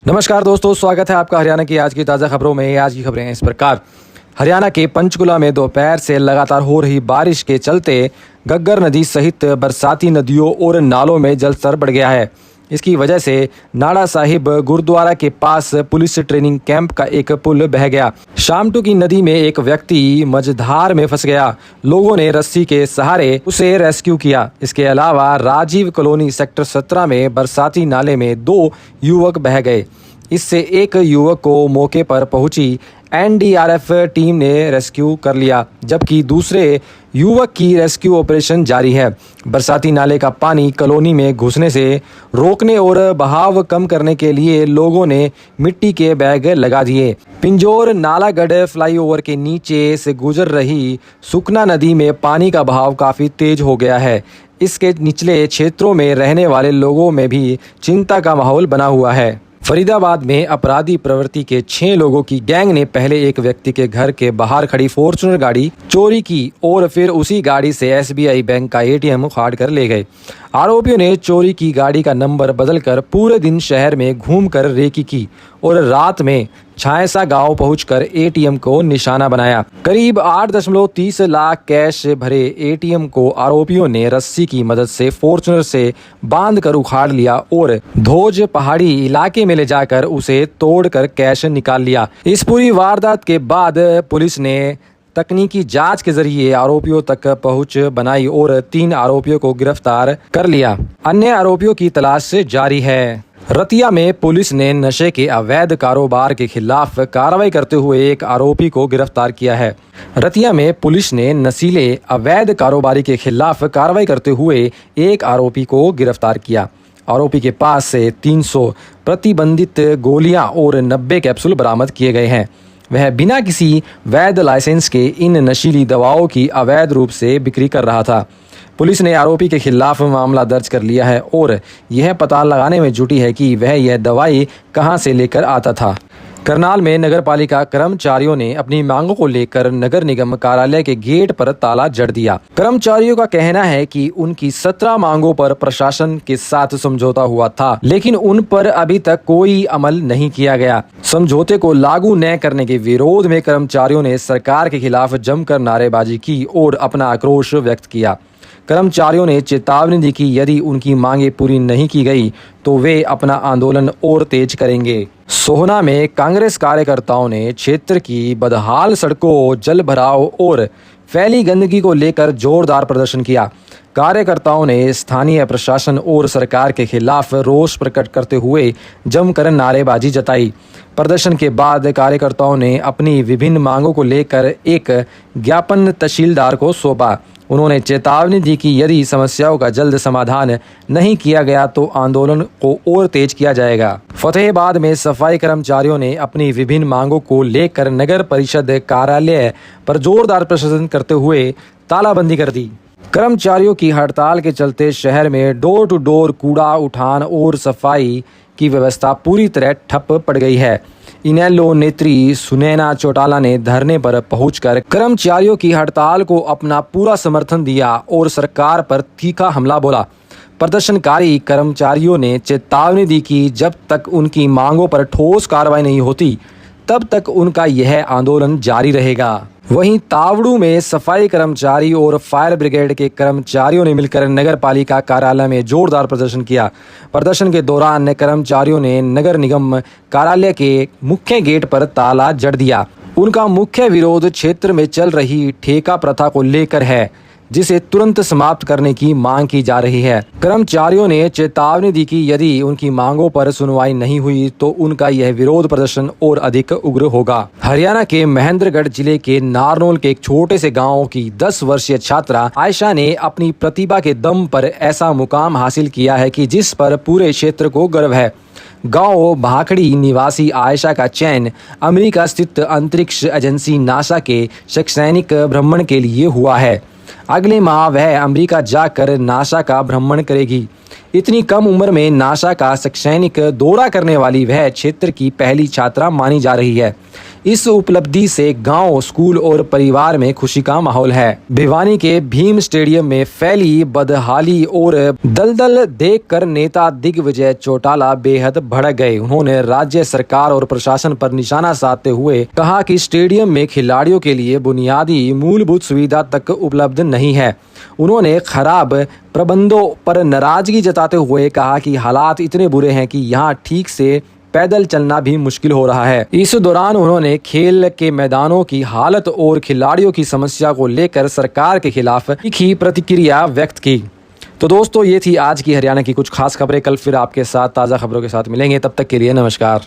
नमस्कार दोस्तों, स्वागत है आपका हरियाणा की आज की ताज़ा खबरों में। आज की खबरें हैं इस प्रकार। हरियाणा के पंचकुला में दोपहर से लगातार हो रही बारिश के चलते घग्गर नदी सहित बरसाती नदियों और नालों में जलस्तर बढ़ गया है। इसकी वजह से नाड़ा साहिब गुरुद्वारा के पास पुलिस ट्रेनिंग कैंप का एक पुल बह गया। शामटू की नदी में एक व्यक्ति मझधार में फंस गया। लोगों ने रस्सी के सहारे उसे रेस्क्यू किया। इसके अलावा राजीव कॉलोनी सेक्टर 17 में बरसाती नाले में 2 युवक बह गए। इससे एक युवक को मौके पर पहुंची एनडीआरएफ टीम ने रेस्क्यू कर लिया, जबकि दूसरे युवक की रेस्क्यू ऑपरेशन जारी है। बरसाती नाले का पानी कॉलोनी में घुसने से रोकने और बहाव कम करने के लिए लोगों ने मिट्टी के बैग लगा दिए। पिंजौर नालागढ़ फ्लाईओवर के नीचे से गुजर रही सुखना नदी में पानी का बहाव काफ़ी तेज हो गया है। इसके निचले क्षेत्रों में रहने वाले लोगों में भी चिंता का माहौल बना हुआ है। फरीदाबाद में अपराधी प्रवृत्ति के 6 लोगों की गैंग ने पहले एक व्यक्ति के घर के बाहर खड़ी फॉर्च्यूनर गाड़ी चोरी की और फिर उसी गाड़ी से एसबीआई बैंक का एटीएम उखाड़ कर ले गए। आरोपियों ने चोरी की गाड़ी का नंबर बदलकर पूरे दिन शहर में घूमकर रेकी की और रात में छायसा गांव पहुंचकर एटीएम को निशाना बनाया। करीब 8.30 लाख कैश भरे एटीएम को आरोपियों ने रस्सी की मदद से फॉर्च्यूनर से बांधकर उखाड़ लिया और धोज पहाड़ी इलाके में ले जाकर उसे तोड़कर कैश निकाल लिया। इस पूरी वारदात के बाद पुलिस ने तकनीकी जांच के जरिए आरोपियों तक पहुंच बनाई और 3 आरोपियों को गिरफ्तार कर लिया। अन्य आरोपियों की तलाश जारी है। रतिया में पुलिस ने नशे के अवैध कारोबार के खिलाफ कार्रवाई करते हुए एक आरोपी को गिरफ्तार किया है। रतिया में पुलिस ने नशीले अवैध कारोबारी के खिलाफ कार्रवाई करते हुए एक आरोपी को गिरफ्तार किया। आरोपी के पास से 300 प्रतिबंधित गोलियां और 90 कैप्सूल बरामद किए गए हैं। वह बिना किसी वैध लाइसेंस के इन नशीली दवाओं की अवैध रूप से बिक्री कर रहा था। पुलिस ने आरोपी के खिलाफ मामला दर्ज कर लिया है और यह पता लगाने में जुटी है कि वह यह दवाई कहां से लेकर आता था। करनाल में नगरपालिका कर्मचारियों ने अपनी मांगों को लेकर नगर निगम कार्यालय के गेट पर ताला जड़ दिया। कर्मचारियों का कहना है कि उनकी 17 मांगों पर प्रशासन के साथ समझौता हुआ था, लेकिन उन पर अभी तक कोई अमल नहीं किया गया। समझौते को लागू न करने के विरोध में कर्मचारियों ने सरकार के खिलाफ जमकर नारेबाजी की और अपना आक्रोश व्यक्त किया। कर्मचारियों ने चेतावनी दी कि यदि उनकी मांगें पूरी नहीं की गई तो वे अपना आंदोलन और तेज करेंगे। सोहना में कांग्रेस कार्यकर्ताओं ने क्षेत्र की बदहाल सड़कों, जल भराव और फैली गंदगी को लेकर जोरदार प्रदर्शन किया। कार्यकर्ताओं ने स्थानीय प्रशासन और सरकार के खिलाफ रोष प्रकट करते हुए जमकर नारेबाजी जताई। प्रदर्शन के बाद कार्यकर्ताओं ने अपनी विभिन्न मांगों को लेकर एक ज्ञापन तहसीलदार को सौंपा। उन्होंने चेतावनी दी कि यदि समस्याओं का जल्द समाधान नहीं किया गया तो आंदोलन को और तेज किया जाएगा। फतेहाबाद में सफाई कर्मचारियों ने अपनी विभिन्न मांगों को लेकर नगर परिषद कार्यालय पर जोरदार प्रदर्शन करते हुए तालाबंदी कर दी। कर्मचारियों की हड़ताल के चलते शहर में डोर टू डोर कूड़ा उठान और सफाई की व्यवस्था पूरी तरह ठप पड़ गई है। इनेलो नेत्री सुनैना चौटाला ने धरने पर पहुंचकर कर्मचारियों की हड़ताल को अपना पूरा समर्थन दिया और सरकार पर तीखा हमला बोला। प्रदर्शनकारी कर्मचारियों ने चेतावनी दी कि जब तक उनकी मांगों पर ठोस कार्रवाई नहीं होती तब तक उनका यह आंदोलन जारी रहेगा। वहीं तावड़ू में सफाई कर्मचारी और फायर ब्रिगेड के कर्मचारियों ने मिलकर नगर पालिका कार्यालय में जोरदार प्रदर्शन किया। प्रदर्शन के दौरान कर्मचारियों ने नगर निगम कार्यालय के मुख्य गेट पर ताला जड़ दिया। उनका मुख्य विरोध क्षेत्र में चल रही ठेका प्रथा को लेकर है, जिसे तुरंत समाप्त करने की मांग की जा रही है। कर्मचारियों ने चेतावनी दी कि यदि उनकी मांगों पर सुनवाई नहीं हुई तो उनका यह विरोध प्रदर्शन और अधिक उग्र होगा। हरियाणा के महेंद्रगढ़ जिले के नारनौल के एक छोटे से गांव की 10 वर्षीय छात्रा आयशा ने अपनी प्रतिभा के दम पर ऐसा मुकाम हासिल किया है कि जिस पर पूरे क्षेत्र को गर्व है। गांव भाखड़ी निवासी आयशा का चयन अमेरिका स्थित अंतरिक्ष एजेंसी नासा के शैक्षणिक भ्रमण के लिए हुआ है। अगले माह वह अमेरिका जाकर नासा का भ्रमण करेगी। इतनी कम उम्र में नासा का शैक्षणिक दौरा करने वाली वह क्षेत्र की पहली छात्रा मानी जा रही है। इस उपलब्धि से गांव, स्कूल और परिवार में खुशी का माहौल है। भिवानी के भीम स्टेडियम में फैली बदहाली और दलदल देखकर नेता दिग्विजय चौटाला बेहद भड़क गए। उन्होंने राज्य सरकार और प्रशासन पर निशाना साधते हुए कहा कि स्टेडियम में खिलाड़ियों के लिए बुनियादी मूलभूत सुविधा तक उपलब्ध नहीं है। उन्होंने खराब प्रबंधों पर नाराजगी जताते हुए कहा कि हालात इतने बुरे हैं कि यहाँ ठीक से पैदल चलना भी मुश्किल हो रहा है। इस दौरान उन्होंने खेल के मैदानों की हालत और खिलाड़ियों की समस्या को लेकर सरकार के खिलाफ तीखी प्रतिक्रिया व्यक्त की। तो दोस्तों, ये थी आज की हरियाणा की कुछ खास खबरें। कल फिर आपके साथ ताज़ा खबरों के साथ मिलेंगे। तब तक के लिए नमस्कार।